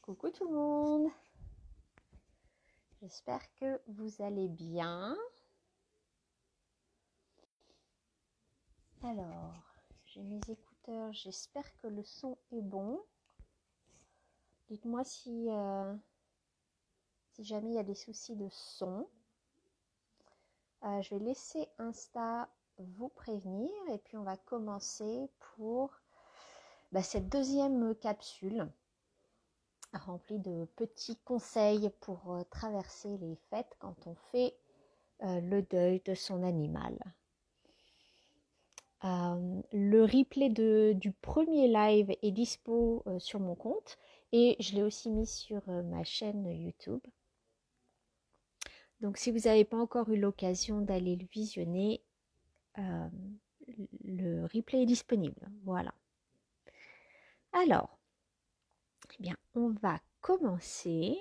Coucou tout le monde, j'espère que vous allez bien. Alors, j'ai mes écouteurs, j'espère que le son est bon. Dites-moi si jamais il y a des soucis de son. Je vais laisser Insta vous prévenir et puis on va commencer pour cette deuxième capsule remplie de petits conseils pour traverser les fêtes quand on fait le deuil de son animal. Le replay du premier live est dispo sur mon compte et je l'ai aussi mis sur ma chaîne YouTube. Donc si vous n'avez pas encore eu l'occasion d'aller le visionner, le replay est disponible. Voilà. Alors, eh bien, on va commencer.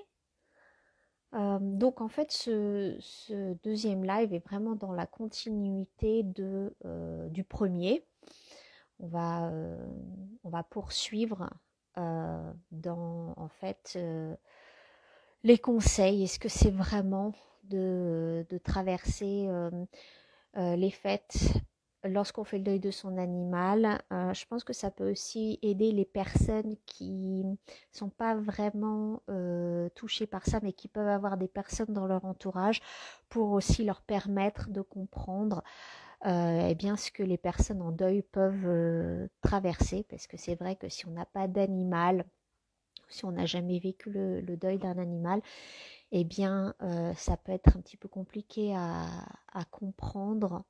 Donc en fait, ce deuxième live est vraiment dans la continuité du premier. On va poursuivre dans en fait les conseils. Est-ce que c'est vraiment de traverser les fêtes lorsqu'on fait le deuil de son animal? Je pense que ça peut aussi aider les personnes qui sont pas vraiment touchées par ça, mais qui peuvent avoir des personnes dans leur entourage pour aussi leur permettre de comprendre bien ce que les personnes en deuil peuvent traverser, parce que c'est vrai que si on n'a pas d'animal, si on n'a jamais vécu le deuil d'un animal, eh bien ça peut être un petit peu compliqué à comprendre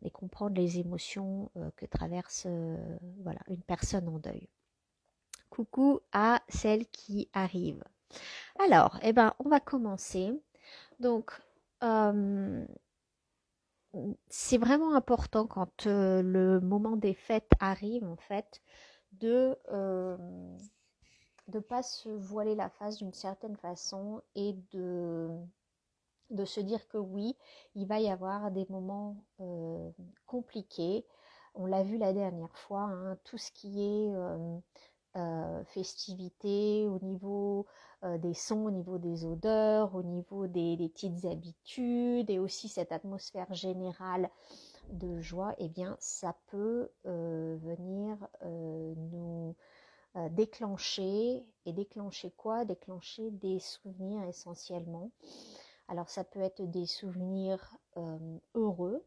et comprendre les émotions que traverse une personne en deuil. Coucou à celles qui arrivent. Alors, on va commencer. Donc, c'est vraiment important quand le moment des fêtes arrive, en fait, de pas se voiler la face d'une certaine façon et de se dire que oui, il va y avoir des moments compliqués. On l'a vu la dernière fois, hein, tout ce qui est festivités, au niveau des sons, au niveau des odeurs, au niveau des petites habitudes et aussi cette atmosphère générale de joie, eh bien ça peut venir nous déclencher. Et déclencher quoi? Déclencher des souvenirs essentiellement. Alors ça peut être des souvenirs heureux,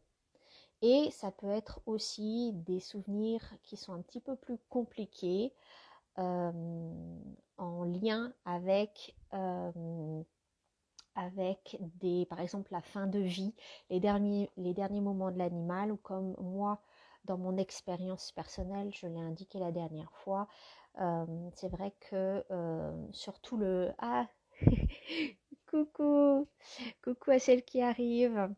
et ça peut être aussi des souvenirs qui sont un petit peu plus compliqués, en lien avec par exemple la fin de vie, les derniers moments de l'animal, ou comme moi, dans mon expérience personnelle, je l'ai indiqué la dernière fois, c'est vrai que surtout coucou à celle qui arrive.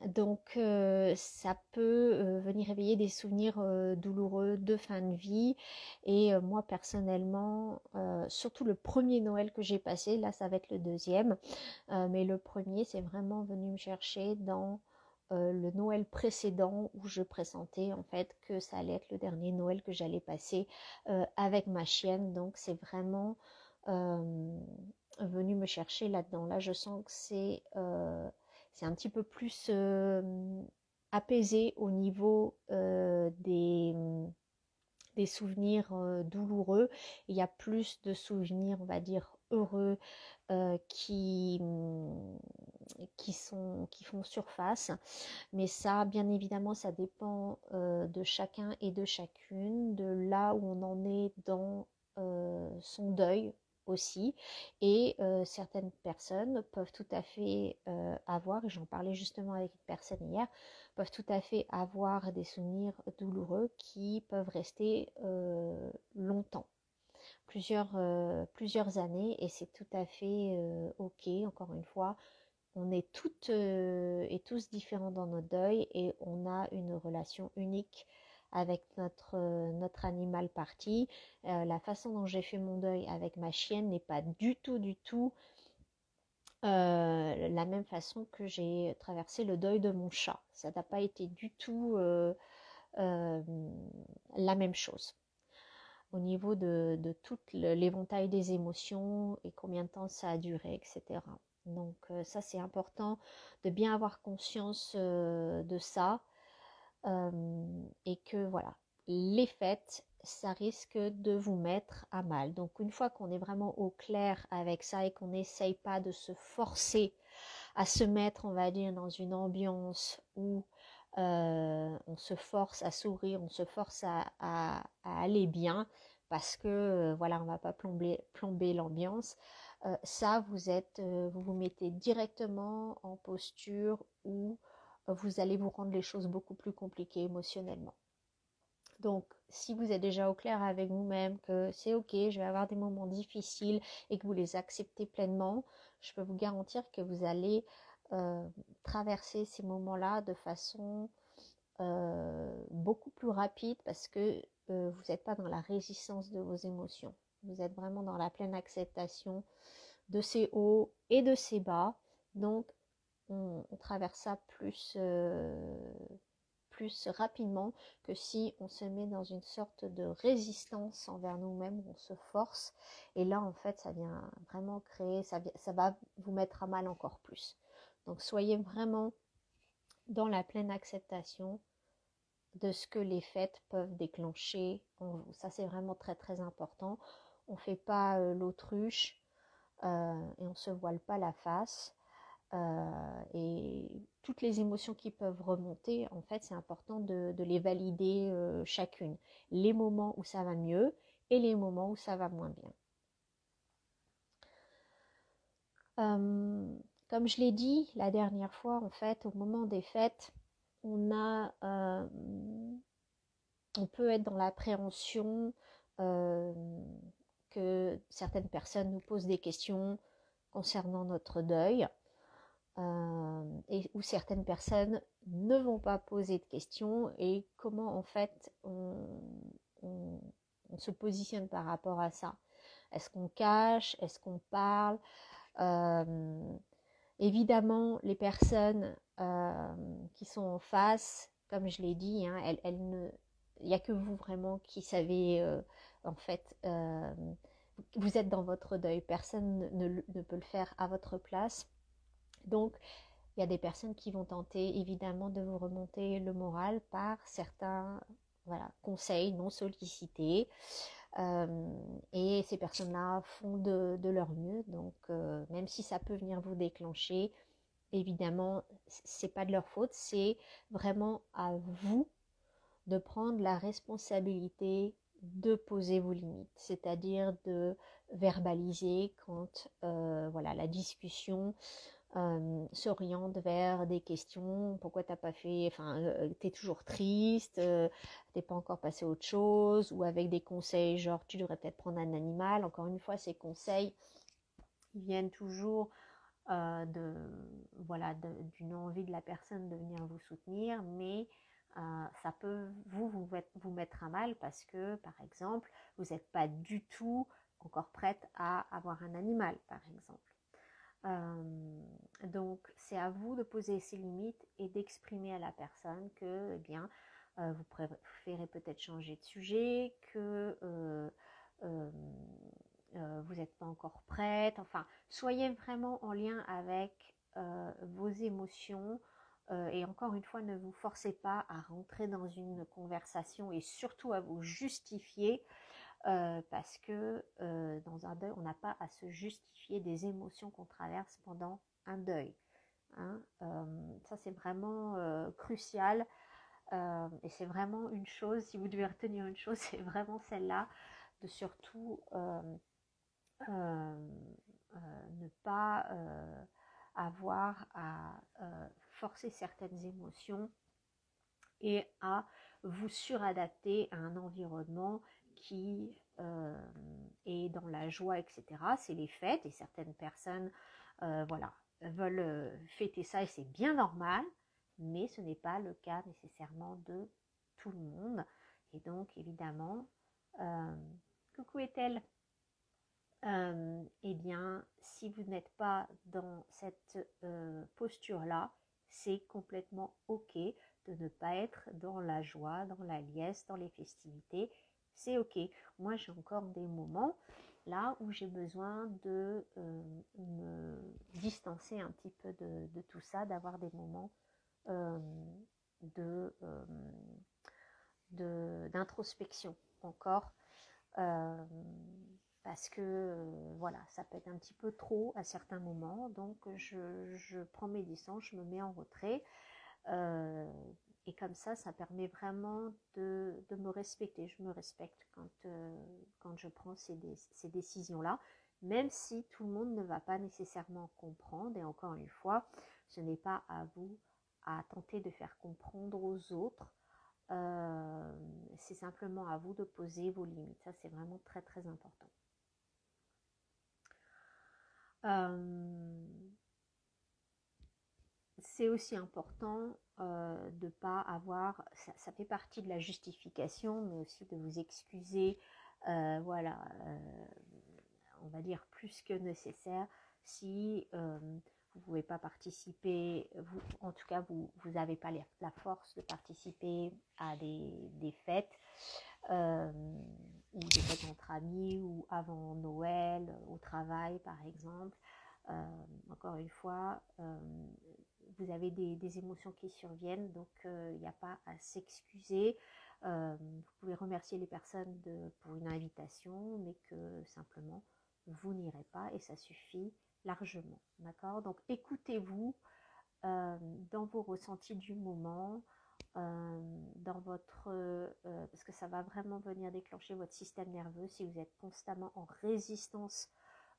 Donc ça peut venir éveiller des souvenirs douloureux de fin de vie. Et moi personnellement, surtout le premier Noël que j'ai passé, là ça va être le deuxième, mais le premier c'est vraiment venu me chercher dans le Noël précédent, où je pressentais en fait que ça allait être le dernier Noël que j'allais passer avec ma chienne. Donc c'est vraiment venu me chercher là-dedans. Là, je sens que c'est un petit peu plus apaisé au niveau des souvenirs douloureux. Il y a plus de souvenirs, on va dire, heureux qui font surface. Mais ça, bien évidemment, ça dépend de chacun et de chacune, de là où on en est dans son deuil aussi. Et certaines personnes peuvent tout à fait avoir, et j'en parlais justement avec une personne hier, peuvent tout à fait avoir des souvenirs douloureux qui peuvent rester longtemps, plusieurs années, et c'est tout à fait ok. Encore une fois, on est toutes et tous différents dans notre deuil, et on a une relation unique avec notre animal parti. La façon dont j'ai fait mon deuil avec ma chienne n'est pas du tout la même façon que j'ai traversé le deuil de mon chat. Ça n'a pas été du tout la même chose. au niveau de tout l'éventail des émotions et combien de temps ça a duré, etc. Donc ça c'est important de bien avoir conscience de ça et que voilà, les fêtes, ça risque de vous mettre à mal. Donc une fois qu'on est vraiment au clair avec ça et qu'on n'essaye pas de se forcer à se mettre, on va dire, dans une ambiance où on se force à sourire, on se force à aller bien parce que voilà, on va pas plomber l'ambiance. Ça, vous vous mettez directement en posture où vous allez vous rendre les choses beaucoup plus compliquées émotionnellement. Donc, si vous êtes déjà au clair avec vous-même que c'est ok, je vais avoir des moments difficiles et que vous les acceptez pleinement, je peux vous garantir que vous allez traverser ces moments-là de façon beaucoup plus rapide parce que vous n'êtes pas dans la résistance de vos émotions. Vous êtes vraiment dans la pleine acceptation de ces hauts et de ces bas. Donc, on traverse ça plus rapidement que si on se met dans une sorte de résistance envers nous-mêmes, on se force. Et là, en fait, ça vient vraiment créer, ça va vous mettre à mal encore plus. Donc, soyez vraiment dans la pleine acceptation de ce que les fêtes peuvent déclencher en vous. Ça, c'est vraiment très, très important. On ne fait pas l'autruche et on ne se voile pas la face. Et toutes les émotions qui peuvent remonter, en fait, c'est important de les valider chacune. Les moments où ça va mieux et les moments où ça va moins bien. Comme je l'ai dit la dernière fois, en fait, au moment des fêtes, on peut être dans l'appréhension que certaines personnes nous posent des questions concernant notre deuil. Et où certaines personnes ne vont pas poser de questions et comment en fait on se positionne par rapport à ça. Est-ce qu'on cache? Est-ce qu'on parle? Évidemment, les personnes qui sont en face, comme je l'ai dit, hein, il n'y a que vous vraiment qui savez en fait vous êtes dans votre deuil, personne ne peut le faire à votre place. Donc, il y a des personnes qui vont tenter évidemment de vous remonter le moral par certains conseils non sollicités. Et ces personnes-là font de leur mieux. Donc, même si ça peut venir vous déclencher, évidemment, c'est pas de leur faute. C'est vraiment à vous de prendre la responsabilité de poser vos limites, c'est-à-dire de verbaliser quand la discussion s'oriente vers des questions, pourquoi t'as pas fait, t'es toujours triste, t'es pas encore passé à autre chose, ou avec des conseils genre tu devrais peut-être prendre un animal. Encore une fois, ces conseils ils viennent toujours d'une envie de la personne de venir vous soutenir, mais ça peut vous mettre à mal parce que, par exemple, vous n'êtes pas du tout encore prête à avoir un animal, par exemple. Donc c'est à vous de poser ces limites et d'exprimer à la personne que vous préférez peut-être changer de sujet, que vous n'êtes pas encore prête. Enfin, soyez vraiment en lien avec vos émotions et encore une fois, ne vous forcez pas à rentrer dans une conversation et surtout à vous justifier parce que dans un deuil, on n'a pas à se justifier des émotions qu'on traverse pendant un deuil. Hein. Ça, c'est vraiment crucial. Et c'est vraiment une chose, si vous devez retenir une chose, c'est vraiment celle-là, de surtout ne pas avoir à forcer certaines émotions et à vous suradapter à un environnement qui est dans la joie, etc. C'est les fêtes et certaines personnes veulent fêter ça et c'est bien normal, mais ce n'est pas le cas nécessairement de tout le monde. Et donc évidemment, coucou Ethel, eh bien si vous n'êtes pas dans cette posture-là, c'est complètement ok de ne pas être dans la joie, dans la liesse, dans les festivités. c'est ok. Moi, j'ai encore des moments là où j'ai besoin de me distancer un petit peu de tout ça, d'avoir des moments euh, de, d'introspection encore. Euh, Parce que voilà, ça peut être un petit peu trop à certains moments, donc je prends mes distances, je me mets en retrait, euh, et comme ça permet vraiment de me respecter. Je me respecte quand je prends ces décisions-là, même si tout le monde ne va pas nécessairement comprendre, et encore une fois, ce n'est pas à vous à tenter de faire comprendre aux autres, c'est simplement à vous de poser vos limites. Ça, c'est vraiment très très important. C'est aussi important de ne pas avoir, ça fait partie de la justification, mais aussi de vous excuser, voilà, on va dire plus que nécessaire, si vous ne pouvez pas participer, vous, en tout cas vous n'avez pas la force de participer à des fêtes, ou des fêtes entre amis, ou avant Noël, au travail par exemple. Encore une fois, vous avez des émotions qui surviennent, donc il n'y a pas à s'excuser. Vous pouvez remercier les personnes pour une invitation, mais que simplement vous n'irez pas, et ça suffit largement. D'accord? Donc écoutez-vous dans vos ressentis du moment, dans votre parce que ça va vraiment venir déclencher votre système nerveux si vous êtes constamment en résistance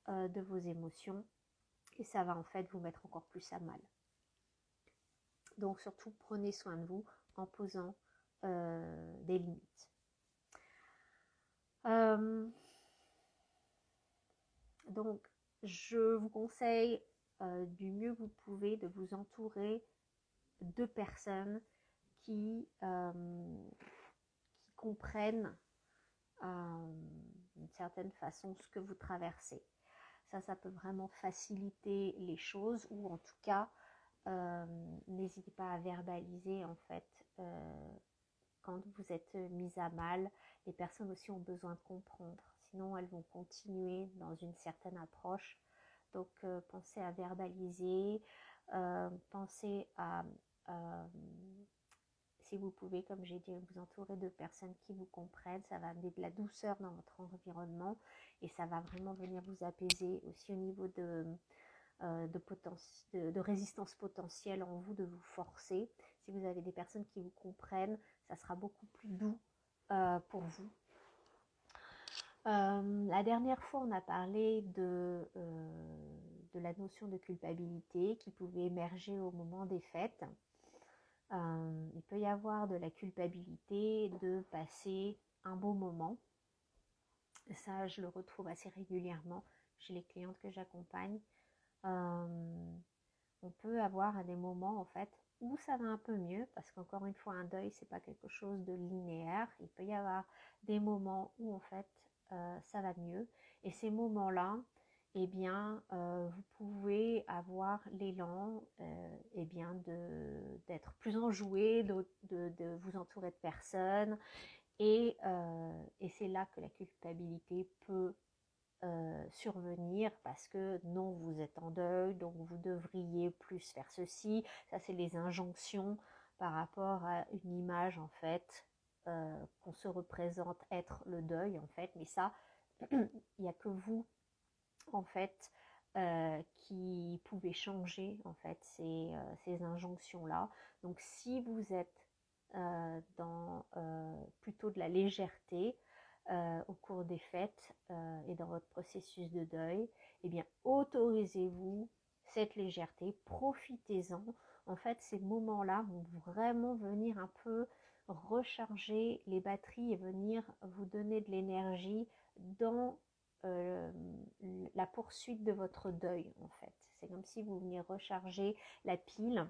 de vos émotions, et ça va en fait vous mettre encore plus à mal. Donc surtout prenez soin de vous en posant des limites. Donc je vous conseille du mieux que vous pouvez de vous entourer de personnes qui comprennent d'une certaine façon ce que vous traversez. Ça peut vraiment faciliter les choses, ou en tout cas n'hésitez pas à verbaliser en fait quand vous êtes mise à mal. Les personnes aussi ont besoin de comprendre, sinon elles vont continuer dans une certaine approche. Donc pensez à verbaliser, pensez à si vous pouvez, comme j'ai dit, vous entourer de personnes qui vous comprennent. Ça va amener de la douceur dans votre environnement, et ça va vraiment venir vous apaiser aussi au niveau de résistance potentielle en vous, de vous forcer. Si vous avez des personnes qui vous comprennent, ça sera beaucoup plus doux pour vous. La dernière fois, on a parlé de la notion de culpabilité qui pouvait émerger au moment des fêtes. Il peut y avoir de la culpabilité de passer un beau moment. Ça, je le retrouve assez régulièrement chez les clientes que j'accompagne. On peut avoir des moments en fait où ça va un peu mieux, parce qu'encore une fois, un deuil, c'est pas quelque chose de linéaire. Il peut y avoir des moments où en fait ça va mieux, et ces moments-là, eh bien, vous pouvez avoir l'élan eh bien d'être plus enjoué, de vous entourer de personnes, et c'est là que la culpabilité peut survenir, parce que non, vous êtes en deuil, donc vous devriez plus faire ceci. Ça, c'est les injonctions par rapport à une image en fait qu'on se représente être le deuil en fait, mais ça, il n'y a que vous en fait qui pouvez changer en fait ces injonctions-là. Donc si vous êtes dans plutôt de la légèreté au cours des fêtes et dans votre processus de deuil, eh bien autorisez-vous cette légèreté, profitez-en. En fait, ces moments-là vont vraiment venir un peu recharger les batteries et venir vous donner de l'énergie dans la poursuite de votre deuil en fait. C'est comme si vous veniez recharger la pile.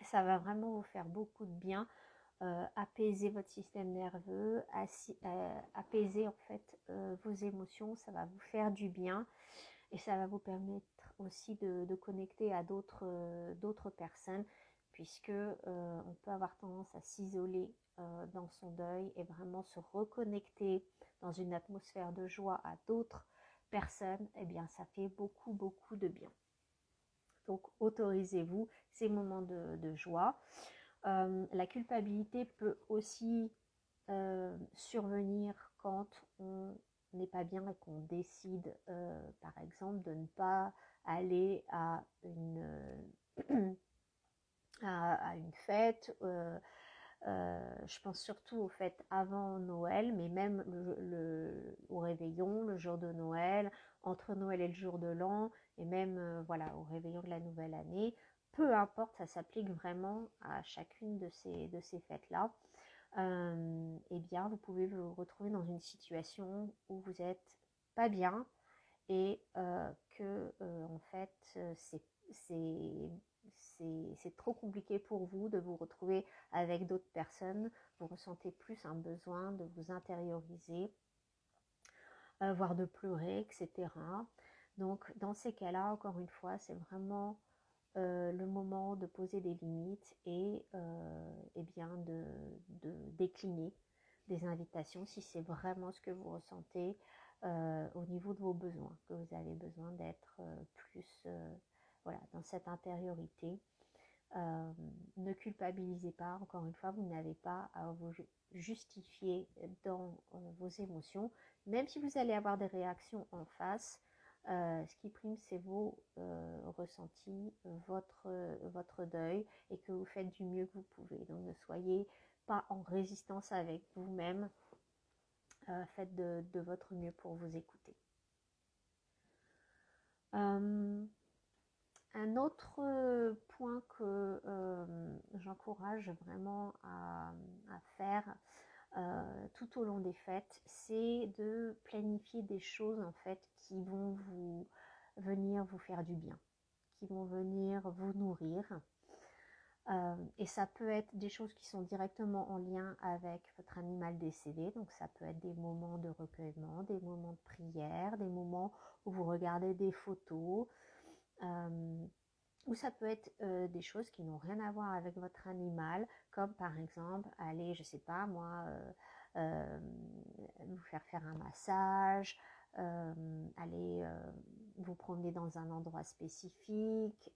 Ça va vraiment vous faire beaucoup de bien, apaiser votre système nerveux, apaiser en fait vos émotions. Ça va vous faire du bien, et ça va vous permettre aussi de connecter à d'autres personnes, puisque on peut avoir tendance à s'isoler dans son deuil et vraiment se reconnecter dans une atmosphère de joie à d'autres personnes, eh bien ça fait beaucoup beaucoup de bien. Donc autorisez-vous ces moments de joie. La culpabilité peut aussi survenir quand on n'est pas bien et qu'on décide par exemple de ne pas aller à à une fête. Je pense surtout aux fêtes avant Noël, mais même au réveillon, le jour de Noël, entre Noël et le jour de l'an, et même voilà, au réveillon de la nouvelle année. Peu importe, ça s'applique vraiment à chacune de ces fêtes-là. Eh bien, vous pouvez vous retrouver dans une situation où vous n'êtes pas bien et que en fait c'est trop compliqué pour vous de vous retrouver avec d'autres personnes. Vous ressentez plus un besoin de vous intérioriser, voire de pleurer, etc. Donc dans ces cas-là, encore une fois, c'est vraiment le moment de poser des limites et bien de décliner des invitations si c'est vraiment ce que vous ressentez au niveau de vos besoins, que vous avez besoin d'être plus voilà, dans cette intériorité. Ne culpabilisez pas, encore une fois, vous n'avez pas à vous justifier dans vos émotions, même si vous allez avoir des réactions en face. Ce qui prime, c'est vos ressentis, votre deuil, et que vous faites du mieux que vous pouvez. Donc ne soyez pas en résistance avec vous-même, faites de votre mieux pour vous écouter. Un autre point que j'encourage vraiment à faire tout au long des fêtes, c'est de planifier des choses en fait qui vont venir vous faire du bien, qui vont venir vous nourrir. Et ça peut être des choses qui sont directement en lien avec votre animal décédé, donc ça peut être des moments de recueillement, des moments de prière, des moments où vous regardez des photos, ou ça peut être des choses qui n'ont rien à voir avec votre animal, comme par exemple aller, je sais pas moi, vous faire un massage, aller vous promener dans un endroit spécifique.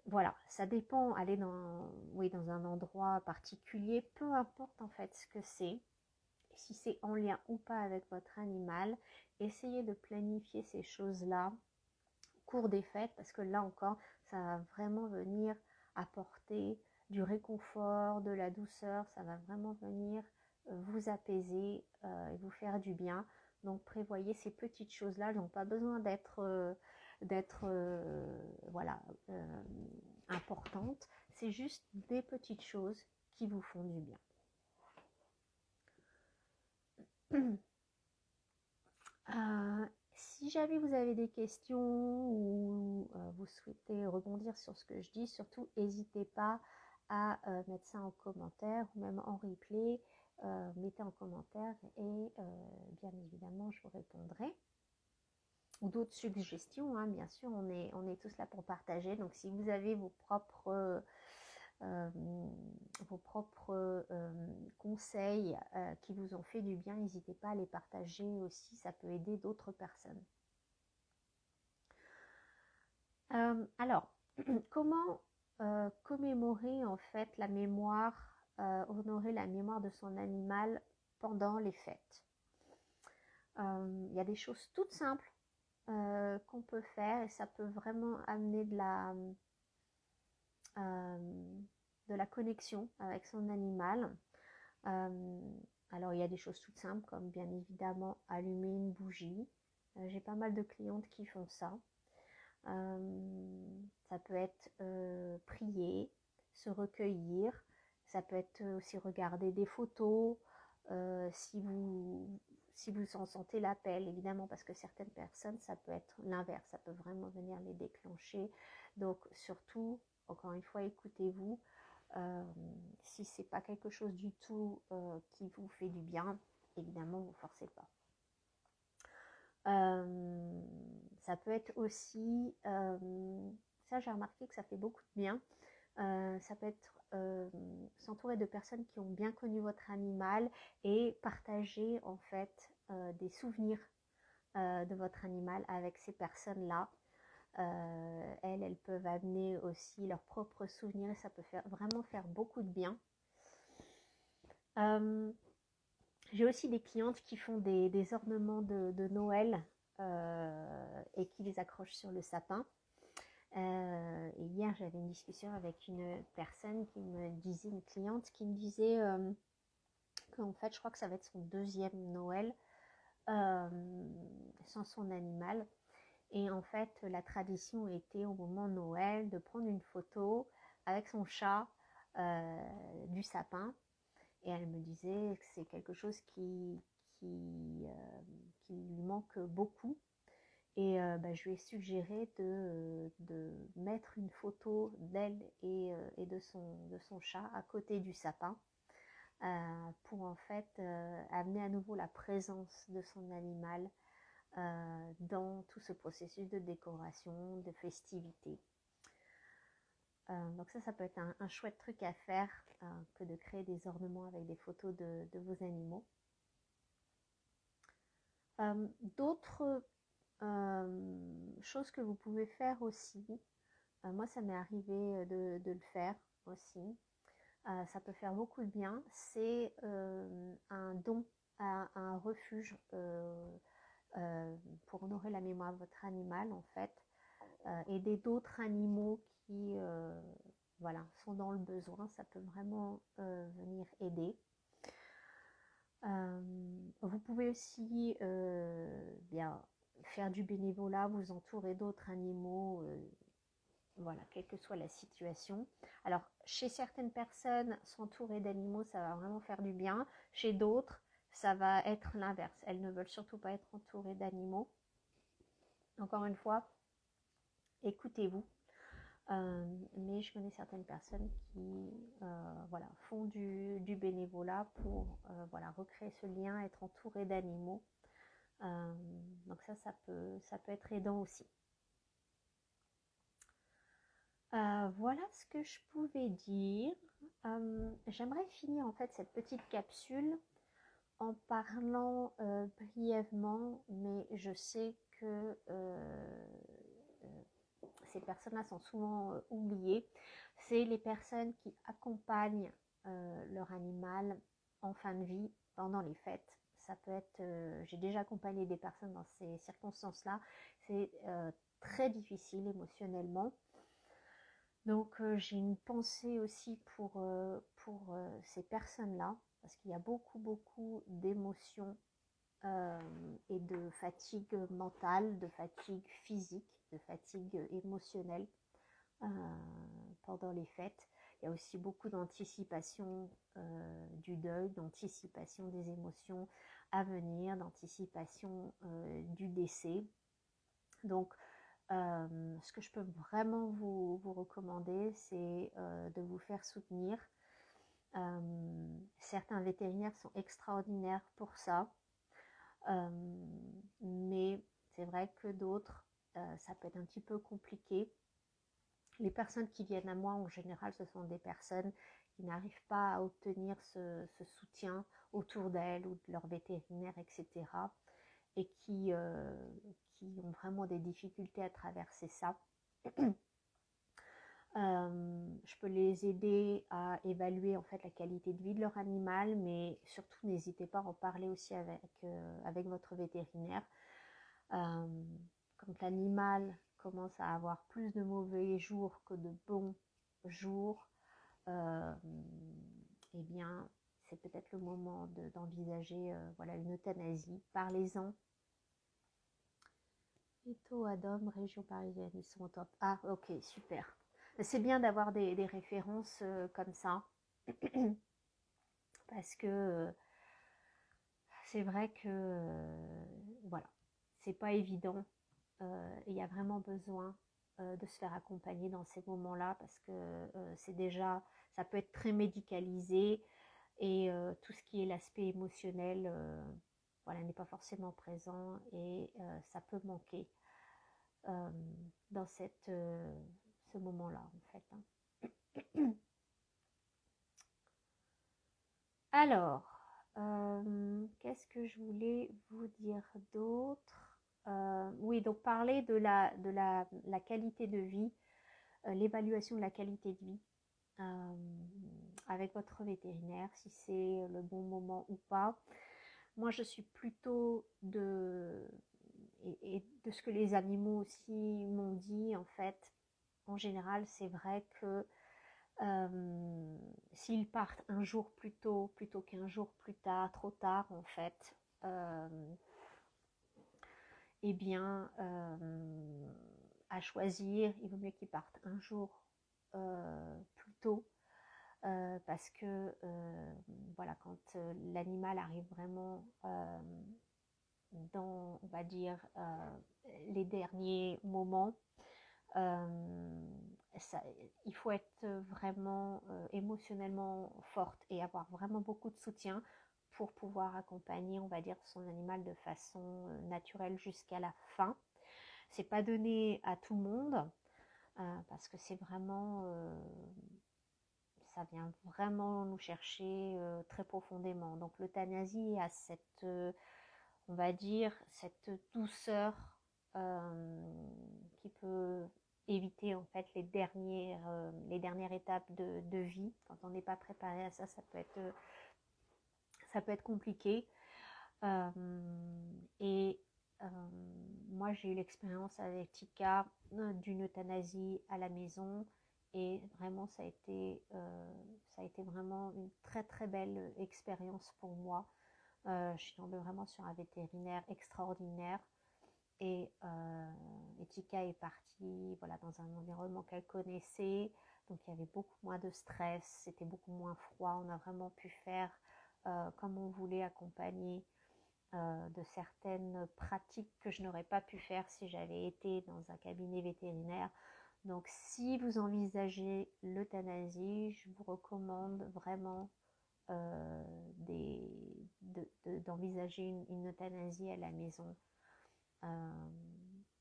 Voilà, ça dépend, aller dans un endroit particulier, peu importe en fait ce que c'est, si c'est en lien ou pas avec votre animal, essayez de planifier ces choses-là au cours des fêtes, parce que là encore, ça va vraiment venir apporter du réconfort, de la douceur, ça va vraiment venir vous apaiser et vous faire du bien. Donc prévoyez ces petites choses-là, elles n'ont pas besoin d'être voilà, importantes, c'est juste des petites choses qui vous font du bien. Si jamais vous avez des questions ou vous souhaitez rebondir sur ce que je dis, surtout n'hésitez pas à mettre ça en commentaire ou même en replay. Mettez en commentaire et bien évidemment je vous répondrai. Ou d'autres suggestions, hein, bien sûr, on est tous là pour partager. Donc si vous avez vos propres conseils qui vous ont fait du bien, n'hésitez pas à les partager aussi, ça peut aider d'autres personnes. Alors, comment commémorer en fait la mémoire, honorer la mémoire de son animal pendant les fêtes? Il y a des choses toutes simples qu'on peut faire et ça peut vraiment amener de la connexion avec son animal. Alors il y a des choses toutes simples comme bien évidemment allumer une bougie. J'ai pas mal de clientes qui font ça. Ça peut être prier, se recueillir. Ça peut être aussi regarder des photos. Si vous en sentez l'appel, évidemment, parce que certaines personnes, ça peut être l'inverse, ça peut vraiment venir les déclencher. Donc surtout, encore une fois, écoutez-vous. Si c'est pas quelque chose du tout qui vous fait du bien, évidemment, vous forcez pas. Ça peut être aussi, ça j'ai remarqué que ça fait beaucoup de bien. Ça peut être s'entourer de personnes qui ont bien connu votre animal et partager en fait des souvenirs de votre animal avec ces personnes-là. Elles peuvent amener aussi leurs propres souvenirs et ça peut vraiment faire beaucoup de bien. J'ai aussi des clientes qui font des ornements de Noël et qui les accrochent sur le sapin. Et hier, j'avais une discussion avec une personne qui me disait, une cliente qui me disait qu'en fait, je crois que ça va être son deuxième Noël sans son animal. Et en fait, la tradition était au moment de Noël de prendre une photo avec son chat du sapin. Et elle me disait que c'est quelque chose qui lui manque beaucoup. Et je lui ai suggéré de mettre une photo d'elle et de son chat à côté du sapin pour en fait amener à nouveau la présence de son animal dans tout ce processus de décoration, de festivité. Donc ça peut être un chouette truc à faire que de créer des ornements avec des photos de vos animaux. D'autres chose que vous pouvez faire aussi, moi ça m'est arrivé de le faire aussi, ça peut faire beaucoup de bien, c'est un don à un refuge pour honorer la mémoire de votre animal en fait, aider d'autres animaux qui voilà, sont dans le besoin, ça peut vraiment venir aider. Vous pouvez aussi bien faire du bénévolat, vous entourer d'autres animaux, voilà, quelle que soit la situation. Alors, chez certaines personnes, s'entourer d'animaux, ça va vraiment faire du bien. Chez d'autres, ça va être l'inverse. Elles ne veulent surtout pas être entourées d'animaux. Encore une fois, écoutez-vous. Mais je connais certaines personnes qui voilà, font du bénévolat pour voilà, recréer ce lien, être entouré d'animaux. Donc ça peut être aidant aussi. Voilà ce que je pouvais dire. J'aimerais finir en fait cette petite capsule en parlant brièvement, mais je sais que ces personnes-là sont souvent oubliées. C'est les personnes qui accompagnent leur animal en fin de vie pendant les fêtes. Ça peut être, j'ai déjà accompagné des personnes dans ces circonstances-là. C'est très difficile émotionnellement. Donc j'ai une pensée aussi pour ces personnes-là, parce qu'il y a beaucoup d'émotions et de fatigue mentale, de fatigue physique, de fatigue émotionnelle pendant les fêtes. Il y a aussi beaucoup d'anticipation du deuil, d'anticipation des émotions à venir, d'anticipation du décès. Donc ce que je peux vraiment vous recommander, c'est de vous faire soutenir. Certains vétérinaires sont extraordinaires pour ça. Mais c'est vrai que d'autres, ça peut être un petit peu compliqué. Les personnes qui viennent à moi, en général, ce sont des personnes qui n'arrivent pas à obtenir ce soutien autour d'elles ou de leur vétérinaire, etc. Et qui ont vraiment des difficultés à traverser ça. Je peux les aider à évaluer en fait la qualité de vie de leur animal, mais surtout n'hésitez pas à en parler aussi avec votre vétérinaire. Quand l'animal commence à avoir plus de mauvais jours que de bons jours, eh bien c'est peut-être le moment d'envisager voilà, une euthanasie. Parlez-en. Eto, Adom, région parisienne, ils sont au top. Ah, ok, super. C'est bien d'avoir des références comme ça. Parce que c'est vrai que voilà, c'est pas évident. Il y a vraiment besoin de se faire accompagner dans ces moments-là parce que c'est déjà, ça peut être très médicalisé et tout ce qui est l'aspect émotionnel, voilà, n'est pas forcément présent et ça peut manquer dans ce moment-là en fait. Hein. Alors, qu'est-ce que je voulais vous dire d'autre? Oui, donc parler de la qualité de vie, l'évaluation de la qualité de vie avec votre vétérinaire, si c'est le bon moment ou pas. Moi, je suis plutôt et de ce que les animaux aussi m'ont dit, en fait, en général, c'est vrai que s'ils partent un jour plus tôt plutôt qu'un jour plus tard, trop tard en fait, eh bien, à choisir, il vaut mieux qu'ils partent un jour plus tôt parce que voilà, quand l'animal arrive vraiment dans, on va dire, les derniers moments, ça, il faut être vraiment émotionnellement forte et avoir vraiment beaucoup de soutien pour pouvoir accompagner, on va dire, son animal de façon naturelle jusqu'à la fin. C'est pas donné à tout le monde parce que c'est vraiment, ça vient vraiment nous chercher très profondément. Donc l'euthanasie a cette, on va dire, cette douceur qui peut éviter en fait les dernières étapes de vie. Quand on n'est pas préparé à ça, ça peut être compliqué. Et moi, j'ai eu l'expérience avec Tika d'une euthanasie à la maison. Et vraiment, ça a été vraiment une très très belle expérience pour moi. Je suis tombée vraiment sur un vétérinaire extraordinaire. Et Tika est partie voilà, dans un environnement qu'elle connaissait. Donc il y avait beaucoup moins de stress, c'était beaucoup moins froid. On a vraiment pu faire comme on voulait, accompagner de certaines pratiques que je n'aurais pas pu faire si j'avais été dans un cabinet vétérinaire. Donc si vous envisagez l'euthanasie, je vous recommande vraiment d'envisager une euthanasie à la maison.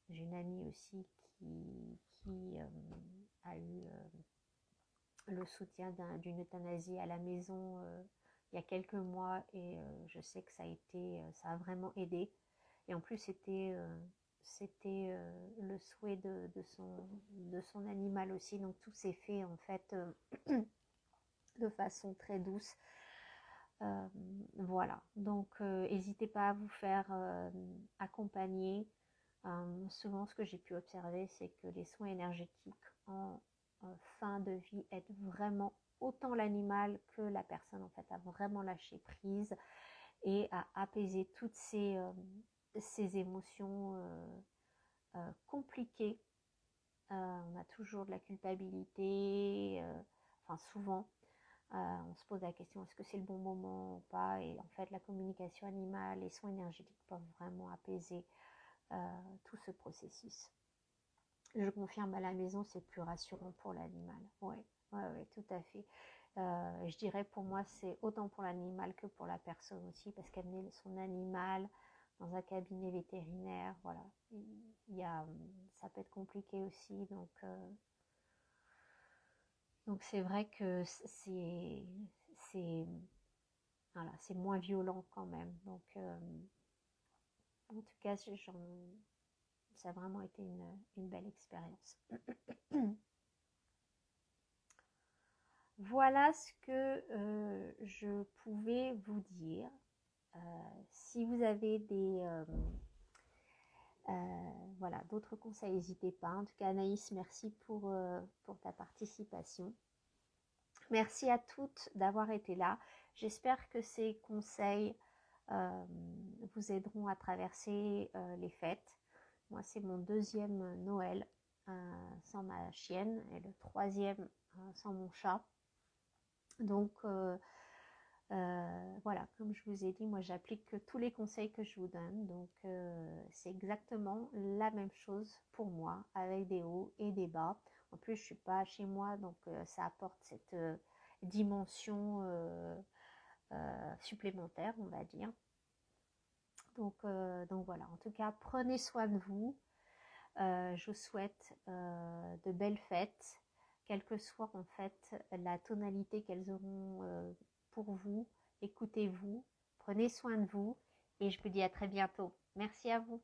J'ai une amie aussi qui a eu le soutien d'une euthanasie à la maison il y a quelques mois et je sais que ça a vraiment aidé. Et en plus, c'était le souhait de son animal aussi. Donc tout s'est fait en fait de façon très douce. Voilà, donc n'hésitez pas à vous faire accompagner. Souvent, ce que j'ai pu observer, c'est que les soins énergétiques en fin de vie aident vraiment autant l'animal que la personne, en fait, à vraiment lâcher prise et à apaiser toutes ces émotions compliquées. On a toujours de la culpabilité, enfin souvent. On se pose la question, est-ce que c'est le bon moment ou pas? Et en fait, la communication animale, les soins énergétiques peuvent vraiment apaiser tout ce processus. Je confirme, à la maison, c'est plus rassurant pour l'animal. Oui, ouais, tout à fait. Je dirais pour moi, c'est autant pour l'animal que pour la personne aussi, parce qu'amener son animal dans un cabinet vétérinaire, voilà, ça peut être compliqué aussi. Donc c'est vrai que voilà, c'est moins violent quand même. Donc en tout cas, ça a vraiment été une belle expérience. Voilà ce que je pouvais vous dire. Si vous avez voilà, d'autres conseils, n'hésitez pas. En tout cas, Anaïs, merci pour ta participation. Merci à toutes d'avoir été là. J'espère que ces conseils vous aideront à traverser les fêtes. Moi, c'est mon deuxième Noël sans ma chienne et le troisième sans mon chat. Donc, voilà, comme je vous ai dit, moi, j'applique tous les conseils que je vous donne. Donc, c'est exactement la même chose pour moi, avec des hauts et des bas. En plus, je ne suis pas chez moi, donc ça apporte cette dimension supplémentaire, on va dire. Donc voilà, en tout cas, prenez soin de vous. Je vous souhaite de belles fêtes, quelle que soit en fait la tonalité qu'elles auront pour vous, écoutez-vous, prenez soin de vous et je vous dis à très bientôt. Merci à vous.